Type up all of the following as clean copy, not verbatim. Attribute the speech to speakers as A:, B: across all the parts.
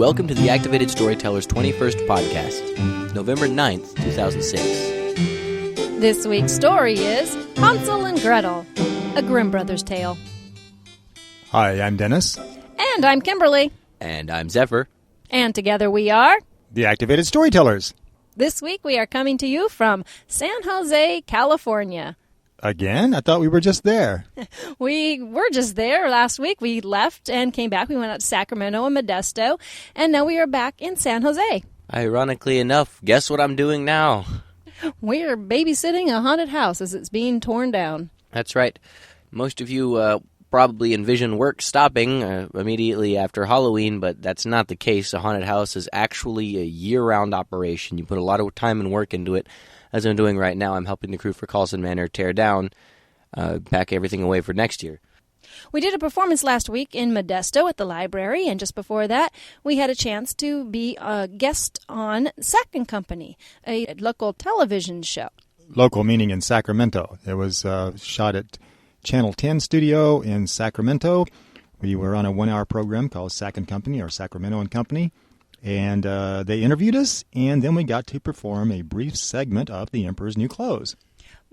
A: Welcome to the Activated Storyteller's 21st podcast, November 9th, 2006.
B: This week's story is Hansel and Gretel, a Grimm Brothers tale.
C: Hi, I'm Dennis.
B: And I'm Kimberly.
A: And I'm Zephyr.
B: And together we are
C: The Activated Storytellers.
B: This week we are coming to you from San Jose, California.
C: Again? I thought we were just there.
B: We were just there last week. We left and came back. We went out to Sacramento and Modesto, and now we are back in San Jose.
A: Ironically enough, guess what I'm doing now?
B: We're babysitting a haunted house as it's being torn down.
A: That's right. Most of you probably envision work stopping immediately after Halloween, but that's not the case. A haunted house is actually a year-round operation. You put a lot of time and work into it. As I'm doing right now, I'm helping the crew for Carlson Manor tear down, pack everything away for next year.
B: We did a performance last week in Modesto at the library, and just before that, we had a chance to be a guest on Sack & Company, a local television show.
C: Local meaning in Sacramento. It was shot at Channel 10 studio in Sacramento. We were on a one-hour program called Sack & Company, or Sacramento & Company. And they interviewed us, and then we got to perform a brief segment of The Emperor's New Clothes.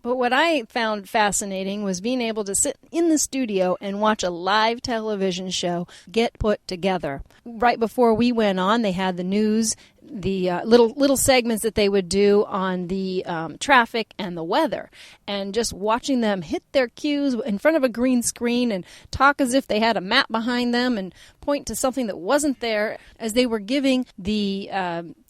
B: But what I found fascinating was being able to sit in the studio and watch a live television show get put together. Right before we went on, they had the news, the little segments that they would do on the traffic and the weather. And just watching them hit their cues in front of a green screen and talk as if they had a map behind them and point to something that wasn't there as they were giving the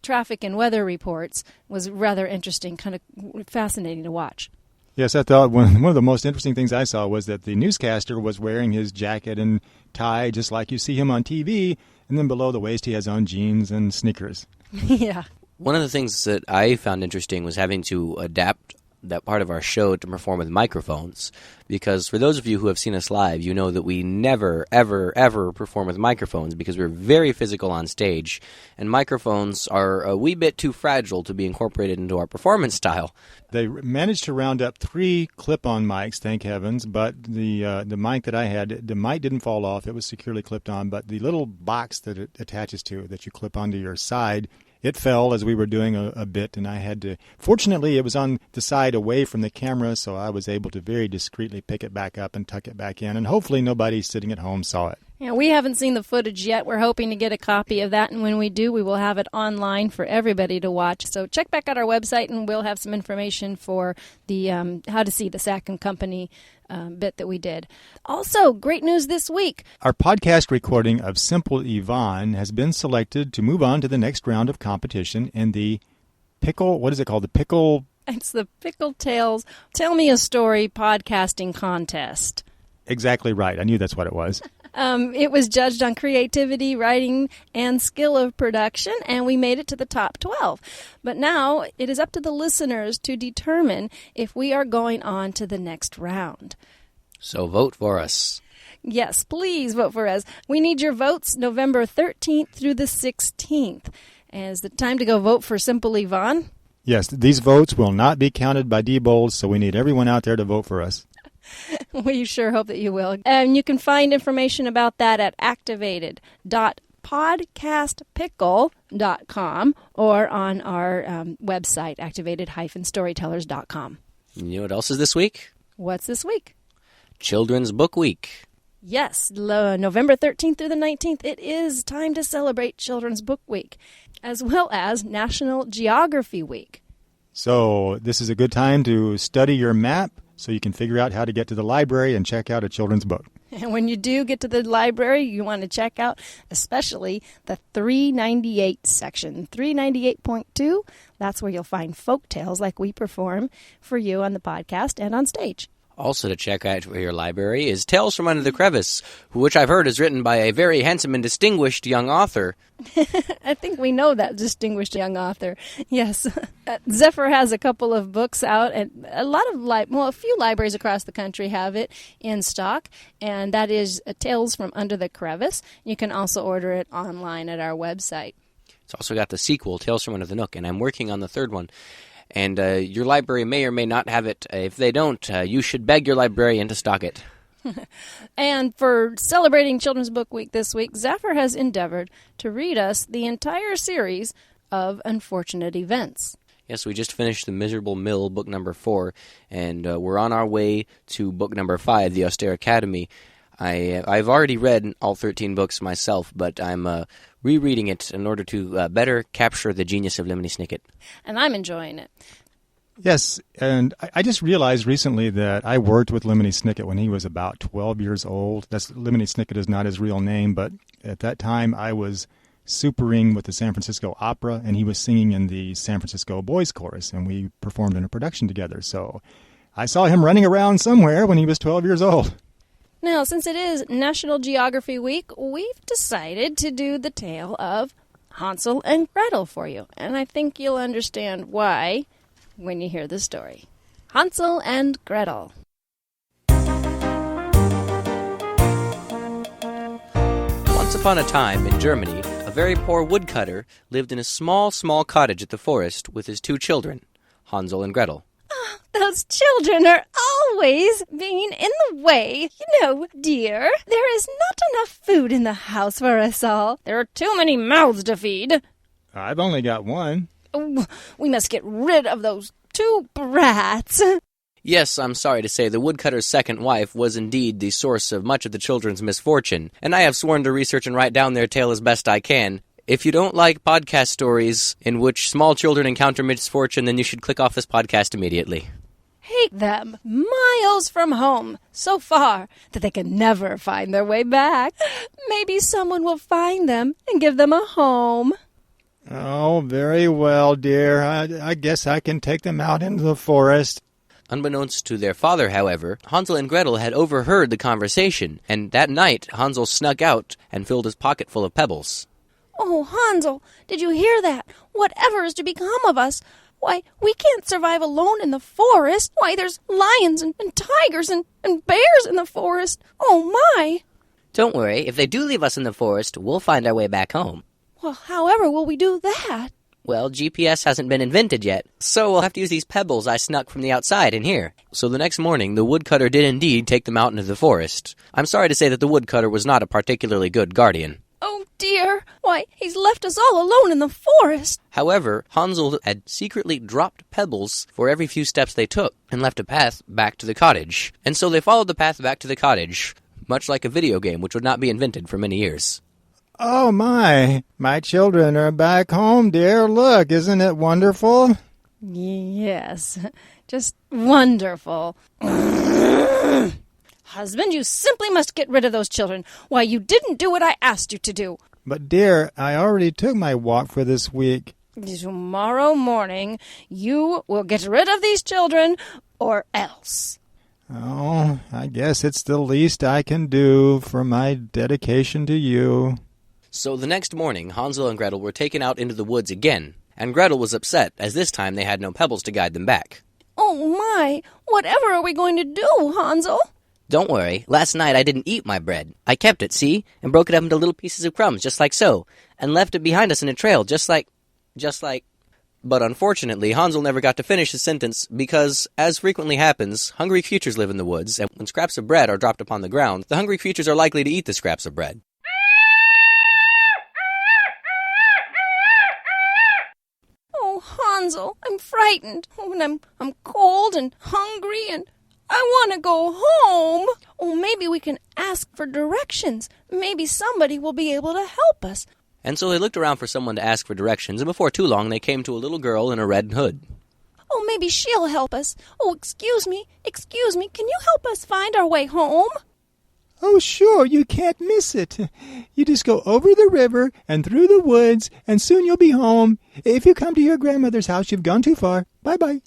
B: traffic and weather reports was rather interesting, kind of fascinating to watch.
C: Yes, I thought one of the most interesting things I saw was that the newscaster was wearing his jacket and tie just like you see him on TV, and then below the waist he has on jeans and sneakers.
B: Yeah.
A: One of the things that I found interesting was having to adapt that part of our show to perform with microphones, because for those of you who have seen us live, you know that we never, ever, ever perform with microphones because we're very physical on stage, and microphones are a wee bit too fragile to be incorporated into our performance style.
C: They managed to round up 3 clip-on mics, thank heavens, but the mic that I had, the mic didn't fall off. It was securely clipped on, but the little box that it attaches to, that you clip onto your side, it fell as we were doing a bit, and I had to... Fortunately, it was on the side away from the camera, so I was able to very discreetly pick it back up and tuck it back in, and hopefully nobody sitting at home saw it.
B: Yeah, we haven't seen the footage yet. We're hoping to get a copy of that, and when we do, we will have it online for everybody to watch. So check back out our website, and we'll have some information for the how to see the Sack & Company bit that we did. Also, great news this week.
C: Our podcast recording of Simple Yvonne has been selected to move on to the next round of competition in the Pickle, what is it called? The Pickle...
B: It's the Pickle Tales Tell Me a Story podcasting contest.
C: Exactly right. I knew that's what it was.
B: It was judged on creativity, writing, and skill of production, and we made it to the top 12. But now it is up to the listeners to determine if we are going on to the next round.
A: So vote for us.
B: Yes, please vote for us. We need your votes November 13th through the 16th. And is it time to go vote for Simple Yvonne?
C: Yes, these votes will not be counted by D-Bowls, so we need everyone out there to vote for us.
B: We sure hope that you will. And you can find information about that at activated.podcastpickle.com or on our website, activated-storytellers.com.
A: You know what else is this week?
B: What's this week?
A: Children's Book Week.
B: Yes, November 13th through the 19th, it is time to celebrate Children's Book Week, as well as National Geography Week.
C: So this is a good time to study your map, so you can figure out how to get to the library and check out a children's book.
B: And when you do get to the library, you want to check out especially the 398 section, 398.2. That's where you'll find folk tales like we perform for you on the podcast and on stage.
A: Also to check out for your library is Tales from Under the Crevice, which I've heard is written by a very handsome and distinguished young author.
B: I think we know that distinguished young author. Yes. Zephyr has a couple of books out, and a few libraries across the country have it in stock, and that is Tales from Under the Crevice. You can also order it online at our website.
A: It's also got the sequel, Tales from Under the Nook, and I'm working on the third one. And your library may or may not have it. If they don't, you should beg your librarian to stock it.
B: And for celebrating Children's Book Week this week, Zaffer has endeavored to read us the entire series of Unfortunate Events.
A: Yes, we just finished The Miserable Mill, book number 4, and we're on our way to book number 5, The Austere Academy. I've already read all 13 books myself, but I'm rereading it in order to better capture the genius of Lemony Snicket.
B: And I'm enjoying it.
C: Yes, and I just realized recently that I worked with Lemony Snicket when he was about 12 years old. Lemony Snicket is not his real name, but at that time I was supering with the San Francisco Opera, and he was singing in the San Francisco Boys Chorus, and we performed in a production together. So I saw him running around somewhere when he was 12 years old.
B: Now, since it is National Geography Week, we've decided to do the tale of Hansel and Gretel for you, and I think you'll understand why when you hear the story. Hansel and Gretel.
A: Once upon a time, in Germany, a very poor woodcutter lived in a small cottage at the forest with his 2 children, Hansel and Gretel.
B: Oh, those children are always being in the way. You know, dear, there is not enough food in the house for us all. There are too many mouths to feed.
C: I've only got one.
B: Oh, we must get rid of those 2 brats.
A: Yes, I'm sorry to say the woodcutter's second wife was indeed the source of much of the children's misfortune, and I have sworn to research and write down their tale as best I can. If you don't like podcast stories in which small children encounter misfortune, then you should click off this podcast immediately.
B: Hate them miles from home, so far that they can never find their way back. Maybe someone will find them and give them a home.
C: Oh, very well, dear. I guess I can take them out into the forest.
A: Unbeknownst to their father, however, Hansel and Gretel had overheard the conversation, and that night Hansel snuck out and filled his pocket full of pebbles.
B: Oh, Hansel, did you hear that? Whatever is to become of us? Why, we can't survive alone in the forest. Why, there's lions and tigers and bears in the forest. Oh, my!
D: Don't worry, if they do leave us in the forest, we'll find our way back home.
B: Well, however will we do that?
D: Well, GPS hasn't been invented yet, so we'll have to use these pebbles I snuck from the outside in here.
A: So the next morning, the woodcutter did indeed take them out into the forest. I'm sorry to say that the woodcutter was not a particularly good guardian.
B: Oh, dear. Why, he's left us all alone in the forest.
A: However, Hansel had secretly dropped pebbles for every few steps they took and left a path back to the cottage. And so they followed the path back to the cottage, much like a video game which would not be invented for many years.
C: Oh, my children are back home, dear. Look, isn't it wonderful?
B: Yes, just wonderful. Husband, you simply must get rid of those children. Why, you didn't do what I asked you to do.
C: But, dear, I already took my walk for this week.
B: Tomorrow morning, you will get rid of these children, or else.
C: Oh, I guess it's the least I can do for my dedication to you.
A: So the next morning, Hansel and Gretel were taken out into the woods again, and Gretel was upset, as this time they had no pebbles to guide them back.
B: Oh, my! Whatever are we going to do, Hansel?
D: Don't worry, last night I didn't eat my bread. I kept it, see? And broke it up into little pieces of crumbs, just like so. And left it behind us in a trail, just like...
A: But unfortunately, Hansel never got to finish his sentence because, as frequently happens, hungry creatures live in the woods, and when scraps of bread are dropped upon the ground, the hungry creatures are likely to eat the scraps of bread.
B: Oh, Hansel, I'm frightened. Oh, and I'm cold and hungry and I want to go home. Oh, maybe we can ask for directions. Maybe somebody will be able to help us.
A: And so they looked around for someone to ask for directions, and before too long they came to a little girl in a red hood.
B: Oh, maybe she'll help us. Oh, excuse me, can you help us find our way home?
C: Oh, sure, you can't miss it. You just go over the river and through the woods, and soon you'll be home. If you come to your grandmother's house, you've gone too far. Bye-bye.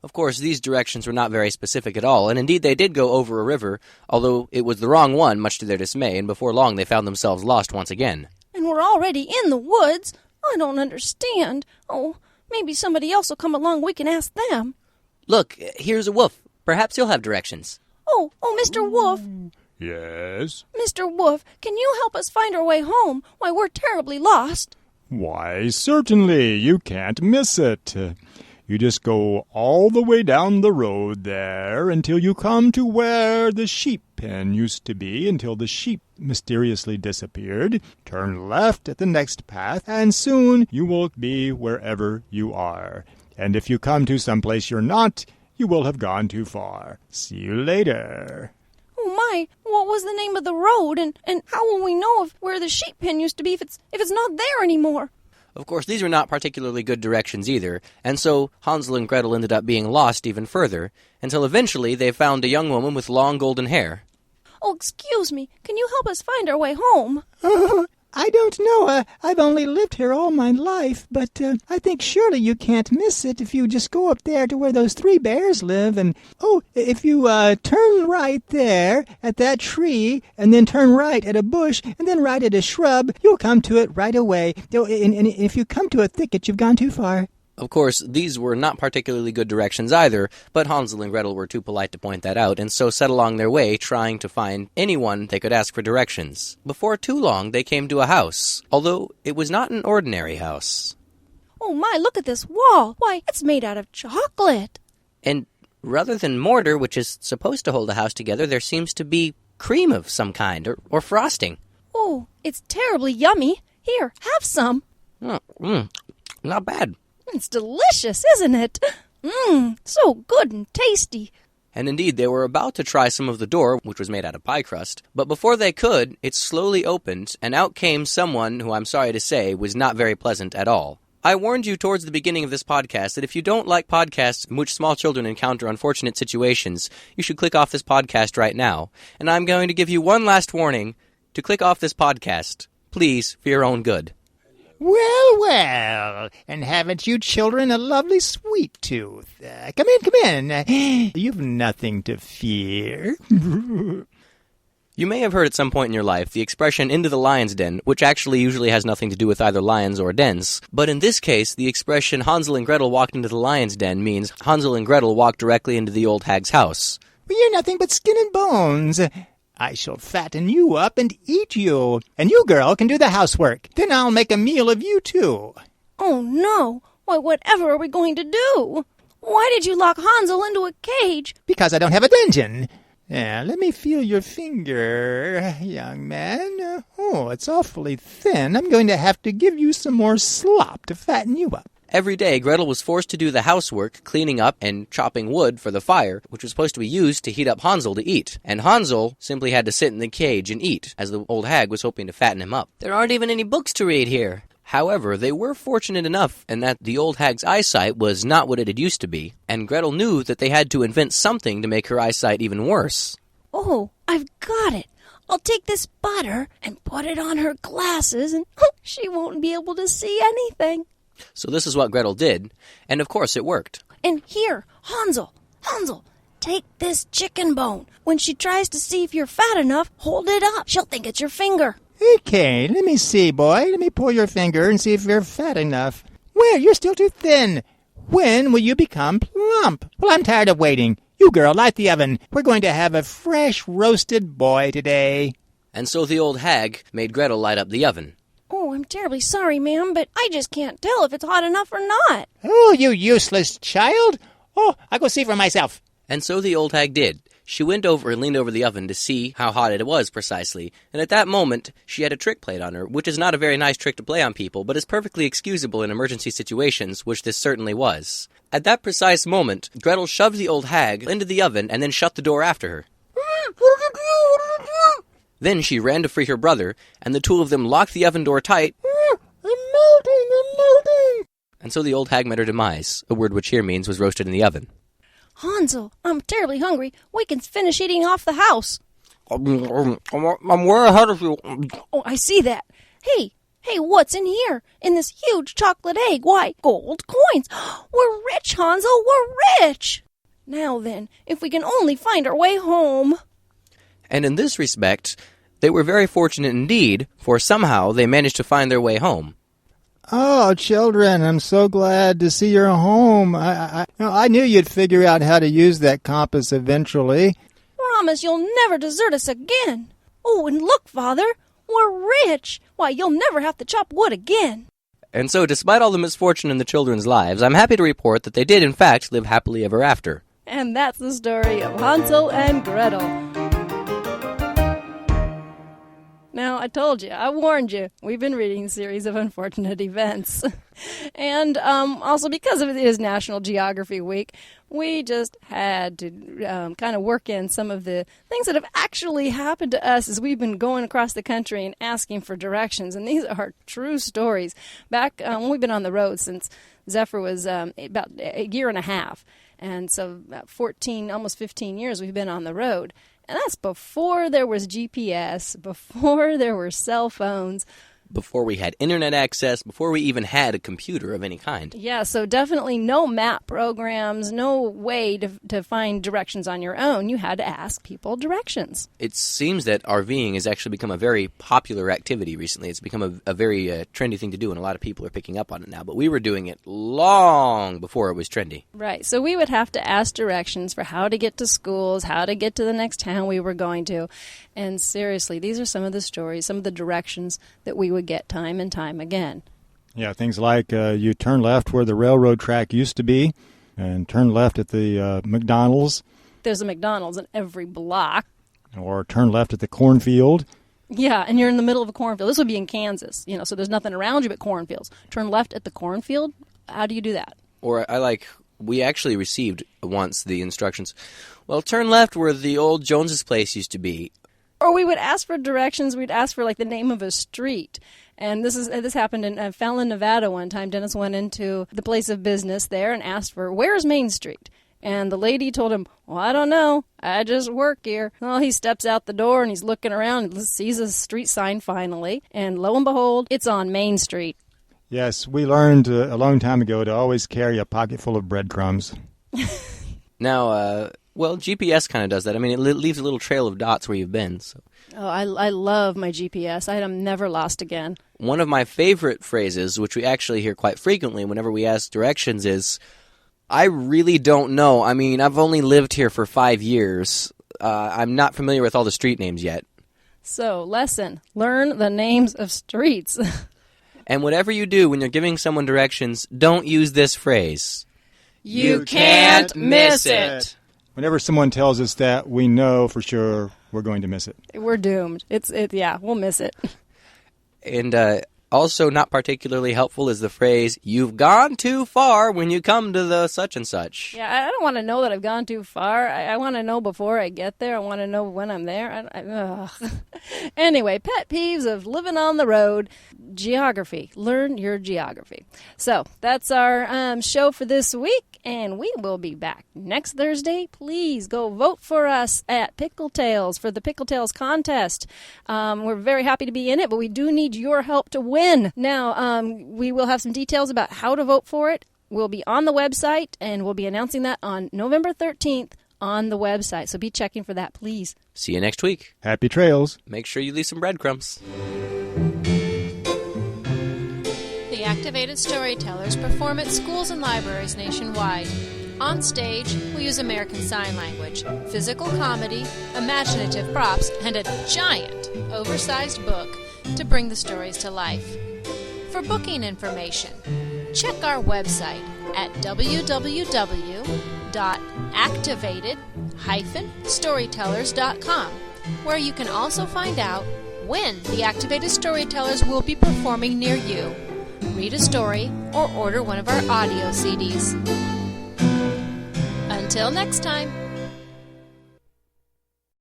A: Of course, these directions were not very specific at all, and indeed they did go over a river, although it was the wrong one, much to their dismay, and before long they found themselves lost once again.
B: And we're already in the woods. I don't understand. Oh, maybe somebody else will come along. We can ask them.
D: Look, here's a wolf. Perhaps he'll have directions.
B: Oh, Mr. Wolf.
C: Yes?
B: Mr. Wolf, can you help us find our way home? Why, we're terribly lost.
C: Why, certainly. You can't miss it. You just go all the way down the road there until you come to where the sheep pen used to be, until the sheep mysteriously disappeared. Turn left at the next path, and soon you will be wherever you are. And if you come to some place you're not, you will have gone too far. See you later."
B: Oh my, what was the name of the road, and how will we know where the sheep pen used to be if it's not there anymore?
A: Of course, these were not particularly good directions either, and so Hansel and Gretel ended up being lost even further, until eventually they found a young woman with long golden hair.
B: Oh, excuse me, can you help us find our way home?
E: I don't know. I've only lived here all my life, but I think surely you can't miss it if you just go up there to where those 3 bears live. And, if you turn right there at that tree, and then turn right at a bush, and then right at a shrub, you'll come to it right away. And if you come to a thicket, you've gone too far.
A: Of course, these were not particularly good directions either, but Hansel and Gretel were too polite to point that out, and so set along their way trying to find anyone they could ask for directions. Before too long, they came to a house, although it was not an ordinary house.
B: Oh my, look at this wall. Why, it's made out of chocolate.
A: And rather than mortar, which is supposed to hold a house together, there seems to be cream of some kind, or frosting.
B: Oh, it's terribly yummy. Here, have some.
A: Not bad.
B: It's delicious, isn't it? So good and tasty.
A: And indeed, they were about to try some of the door, which was made out of pie crust, but before they could, it slowly opened, and out came someone who I'm sorry to say was not very pleasant at all. I warned you towards the beginning of this podcast that if you don't like podcasts in which small children encounter unfortunate situations, you should click off this podcast right now. And I'm going to give you one last warning to click off this podcast, please, for your own good.
E: Well, well, and haven't you children a lovely sweet tooth? Come in. You've nothing to fear.
A: You may have heard at some point in your life the expression "into the lion's den," which actually usually has nothing to do with either lions or dens. But in this case, the expression "Hansel and Gretel walked into the lion's den" means Hansel and Gretel walked directly into the old hag's house.
E: Well, you're nothing but skin and bones. I shall fatten you up and eat you. And you, girl, can do the housework. Then I'll make a meal of you, too.
B: Oh, no. Why, whatever are we going to do? Why did you lock Hansel into a cage?
E: Because I don't have a dungeon. Let me feel your finger, young man. Oh, it's awfully thin. I'm going to have to give you some more slop to fatten you up.
A: Every day, Gretel was forced to do the housework, cleaning up and chopping wood for the fire, which was supposed to be used to heat up Hansel to eat. And Hansel simply had to sit in the cage and eat, as the old hag was hoping to fatten him up. There aren't even any books to read here. However, they were fortunate enough in that the old hag's eyesight was not what it had used to be, and Gretel knew that they had to invent something to make her eyesight even worse.
B: Oh, I've got it. I'll take this butter and put it on her glasses, and she won't be able to see anything.
A: So this is what Gretel did, and of course it worked.
B: And here, Hansel, take this chicken bone. When she tries to see if you're fat enough, hold it up. She'll think it's your finger.
E: Okay, let me see, boy. Let me pull your finger and see if you're fat enough. Well, you're still too thin. When will you become plump? Well, I'm tired of waiting. You, girl, light the oven. We're going to have a fresh roasted boy today.
A: And so the old hag made Gretel light up the oven.
B: Oh, I'm terribly sorry, ma'am, but I just can't tell if it's hot enough or not.
E: Oh, you useless child. Oh, I'll go see for myself.
A: And so the old hag did. She went over and leaned over the oven to see how hot it was precisely, and at that moment she had a trick played on her, which is not a very nice trick to play on people, but is perfectly excusable in emergency situations, which this certainly was. At that precise moment, Gretel shoved the old hag into the oven and then shut the door after her. Then she ran to free her brother, and the two of them locked the oven door tight.
E: I'm melting.
A: And so the old hag met her demise, a word which here means was roasted in the oven.
B: Hansel, I'm terribly hungry. We can finish eating off the house.
A: I'm way ahead of you.
B: Oh, I see that. Hey, what's in here? In this huge chocolate egg? Why, gold coins. We're rich, Hansel, we're rich. Now then, if we can only find our way home.
A: And in this respect, they were very fortunate indeed, for somehow they managed to find their way home.
E: Oh, children, I'm so glad to see you're home. I knew you'd figure out how to use that compass eventually.
B: Promise you'll never desert us again. Oh, and look, Father, we're rich. Why, you'll never have to chop wood again.
A: And so, despite all the misfortune in the children's lives, I'm happy to report that they did, in fact, live happily ever after.
B: And that's the story of Hansel and Gretel. Now, I told you, I warned you, we've been reading a series of unfortunate events. And also because it is National Geography Week, we just had to kind of work in some of the things that have actually happened to us as we've been going across the country and asking for directions. And these are true stories. Back when we've been on the road since Zephyr was about a year and a half. And so about 14, almost 15 years we've been on the road. And that's before there was GPS, before there were cell phones.
A: Before we had internet access, before we even had a computer of any kind.
B: Yeah, so definitely no map programs, no way to find directions on your own. You had to ask people directions.
A: It seems that RVing has actually become a very popular activity recently. It's become a very trendy thing to do, and a lot of people are picking up on it now. But we were doing it long before it was trendy.
B: Right, so we would have to ask directions for how to get to schools, how to get to the next town we were going to. And seriously, these are some of the stories, some of the directions that we would get time and time again.
C: Yeah, things like you turn left where the railroad track used to be and turn left at the McDonald's.
B: There's a McDonald's in every block.
C: Or turn left at the cornfield.
B: Yeah, and you're in the middle of a cornfield. This would be in Kansas, so there's nothing around you but cornfields. Turn left at the cornfield. How do you do that?
A: Or we actually received once the instructions, well, turn left where the old Jones's place used to be.
B: Or we would ask for directions. We'd ask for the name of a street. And this happened in Fallon, Nevada one time. Dennis went into the place of business there and asked for, where's Main Street? And the lady told him, well, I don't know. I just work here. Well, he steps out the door and he's looking around and sees a street sign finally. And lo and behold, it's on Main Street.
C: Yes, we learned a long time ago to always carry a pocket full of breadcrumbs.
A: Now, well, GPS kind of does that. I mean, it leaves a little trail of dots where you've been. So.
B: Oh, I love my GPS. I am never lost again.
A: One of my favorite phrases, which we actually hear quite frequently whenever we ask directions, is, I really don't know. I mean, I've only lived here for 5 years. I'm not familiar with all the street names yet.
B: So, lesson, learn the names of streets.
A: And whatever you do when you're giving someone directions, don't use this phrase.
B: You can't miss it.
C: Whenever someone tells us that, we know for sure we're going to miss it.
B: We're doomed. Yeah, we'll miss it.
A: And also not particularly helpful is the phrase, you've gone too far when you come to the such and such.
B: Yeah, I don't want to know that I've gone too far. I want to know before I get there. I want to know when I'm there. Anyway, pet peeves of living on the road. Geography. Learn your geography. So that's our show for this week, and we will be back next Thursday. Please go vote for us at Pickle Tales for the Pickle Tales contest. We're very happy to be in it, but we do need your help to win. Now, we will have some details about how to vote for it. We'll be on the website, and we'll be announcing that on November 13th on the website. So be checking for that, please.
A: See you next week.
C: Happy trails.
A: Make sure you leave some breadcrumbs.
F: The Activated Storytellers perform at schools and libraries nationwide. On stage, we use American Sign Language, physical comedy, imaginative props, and a giant, oversized book to bring the stories to life. For booking information, check our website at www.activated-storytellers.com, where you can also find out when the Activated Storytellers will be performing near you. Read a story or order one of our audio CDs. Until next time.